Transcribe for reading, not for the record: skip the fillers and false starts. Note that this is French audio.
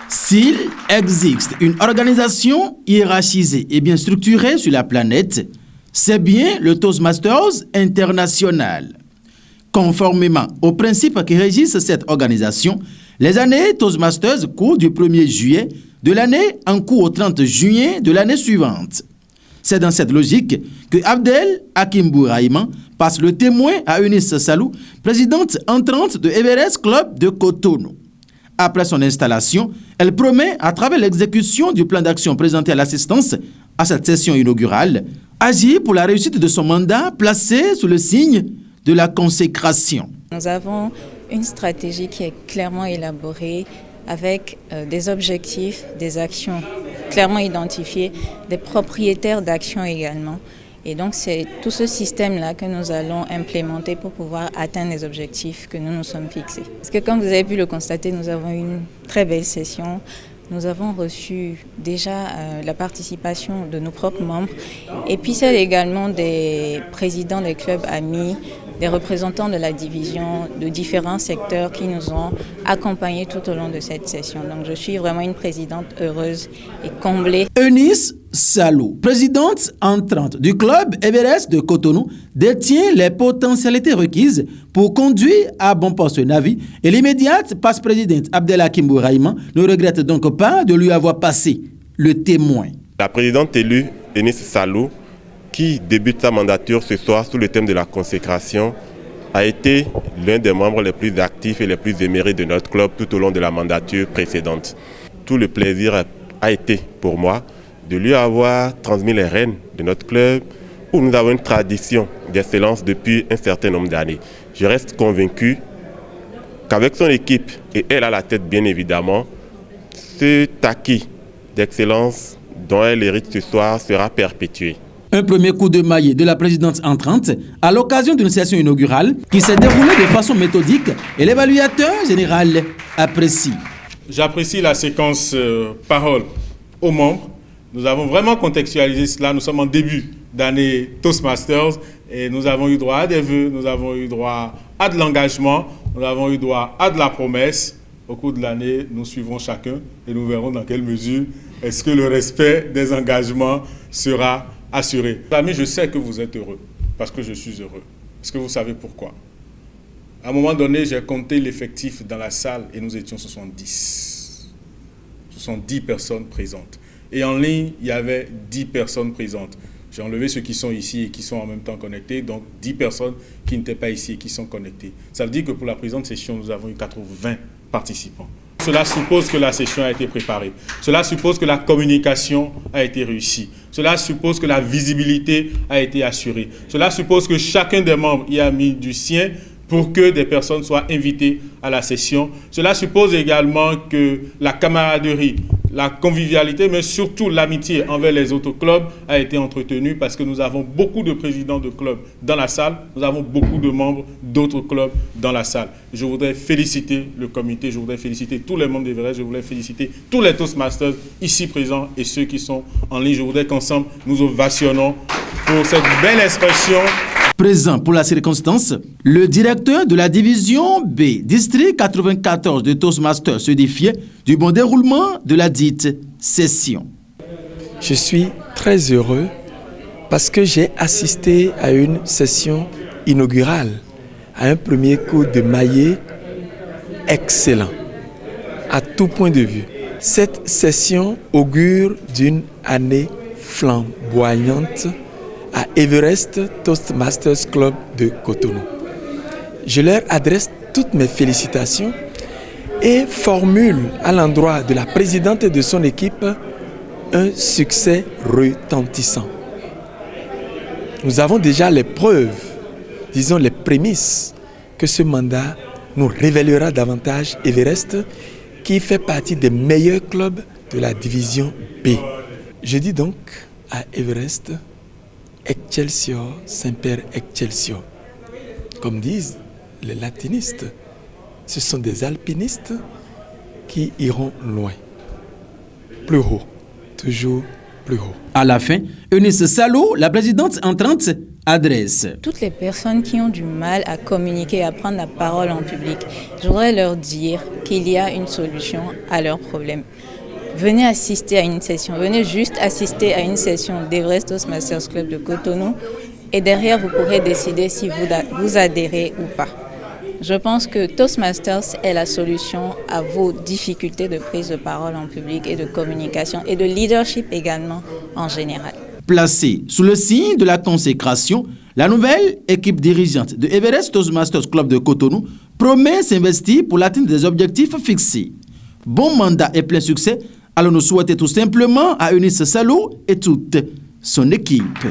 S'il existe une organisation hiérarchisée et bien structurée sur la planète, c'est bien le Toastmasters International. Conformément aux principes qui régissent cette organisation, les années Toastmasters courent du 1er juillet de l'année en cours au 30 juillet de l'année suivante. C'est dans cette logique que Abdel Hakim Bourahima passe le témoin à Eunice Salou, présidente entrante de Everest Club de Cotonou. Après son installation, elle promet, à travers l'exécution du plan d'action présenté à l'assistance à cette session inaugurale, agir pour la réussite de son mandat placé sous le signe de la consécration. Nous avons une stratégie qui est clairement élaborée avec des objectifs, des actions clairement identifiées, des propriétaires d'actions également. Et donc c'est tout ce système-là que nous allons implémenter pour pouvoir atteindre les objectifs que nous nous sommes fixés. Parce que comme vous avez pu le constater, nous avons eu une très belle session. Nous avons reçu déjà la participation de nos propres membres et puis celle également des présidents des clubs amis, des représentants de la division de différents secteurs qui nous ont accompagnés tout au long de cette session. Donc je suis vraiment une présidente heureuse et comblée. Eunice Salou, présidente entrante du club Everest de Cotonou, détient les potentialités requises pour conduire à bon port ce navire et l'immédiate passe-présidente Abdel Hakim Bourahima ne regrette donc pas de lui avoir passé le témoin. La présidente élue, Eunice Salou, qui débute sa mandature ce soir sous le thème de la consécration, a été l'un des membres les plus actifs et les plus émérites de notre club tout au long de la mandature précédente. Tout le plaisir a été pour moi de lui avoir transmis les rênes de notre club où nous avons une tradition d'excellence depuis un certain nombre d'années. Je reste convaincu qu'avec son équipe, et elle à la tête bien évidemment, cet acquis d'excellence dont elle hérite ce soir sera perpétué. Un premier coup de maillet de la présidente entrante à l'occasion d'une session inaugurale qui s'est déroulée de façon méthodique et l'évaluateur général apprécie. J'apprécie la séquence parole aux membres. Nous avons vraiment contextualisé cela. Nous sommes en début d'année Toastmasters et nous avons eu droit à des vœux, nous avons eu droit à de l'engagement, nous avons eu droit à de la promesse. Au cours de l'année, nous suivrons chacun et nous verrons dans quelle mesure est-ce que le respect des engagements sera assuré. Amis, je sais que vous êtes heureux parce que je suis heureux. Est-ce que vous savez pourquoi? À un moment donné, j'ai compté l'effectif dans la salle et nous étions 70. 70 personnes présentes. Et en ligne, il y avait 10 personnes présentes. J'ai enlevé ceux qui sont ici et qui sont en même temps connectés, donc 10 personnes qui n'étaient pas ici et qui sont connectées. Ça veut dire que pour la présente session, nous avons eu 80 participants. Cela suppose que la session a été préparée. Cela suppose que la communication a été réussie. Cela suppose que la visibilité a été assurée. Cela suppose que chacun des membres y a mis du sien pour que des personnes soient invitées à la session. Cela suppose également que la camaraderie, la convivialité, mais surtout l'amitié envers les autres clubs a été entretenue parce que nous avons beaucoup de présidents de clubs dans la salle, nous avons beaucoup de membres d'autres clubs dans la salle. Je voudrais féliciter le comité, je voudrais féliciter tous les membres d'Everest, je voudrais féliciter tous les Toastmasters ici présents et ceux qui sont en ligne. Je voudrais qu'ensemble nous ovationnons pour cette belle expression. Présent pour la circonstance, le directeur de la division B, district 94 de Toastmasters se défiait du bon déroulement de la dite session. Je suis très heureux parce que j'ai assisté à une session inaugurale, à un premier coup de maillet excellent, à tout point de vue. Cette session augure d'une année flamboyante à Everest Toastmasters Club de Cotonou. Je leur adresse toutes mes félicitations et formule à l'endroit de la présidente et de son équipe un succès retentissant. Nous avons déjà les preuves, disons les prémices, que ce mandat nous révélera davantage Everest, qui fait partie des meilleurs clubs de la division B. Je dis donc à Everest, Excelsior, Semper Excelsior. Comme disent les latinistes, ce sont des alpinistes qui iront loin, plus haut, toujours plus haut. À la fin, Eunice Salou, la présidente entrante, adresse. Toutes les personnes qui ont du mal à communiquer, à prendre la parole en public, je voudrais leur dire qu'il y a une solution à leurs problèmes. Venez assister à une session, venez juste assister à une session d'Everest Toastmasters Club de Cotonou et derrière vous pourrez décider si vous adhérez ou pas. Je pense que Toastmasters est la solution à vos difficultés de prise de parole en public et de communication et de leadership également en général. Placée sous le signe de la consécration, la nouvelle équipe dirigeante de Everest Toastmasters Club de Cotonou promet s'investir pour l'atteinte des objectifs fixés. Bon mandat et plein succès. Alors nous souhaitons tout simplement à Eunice Salou et toute son équipe.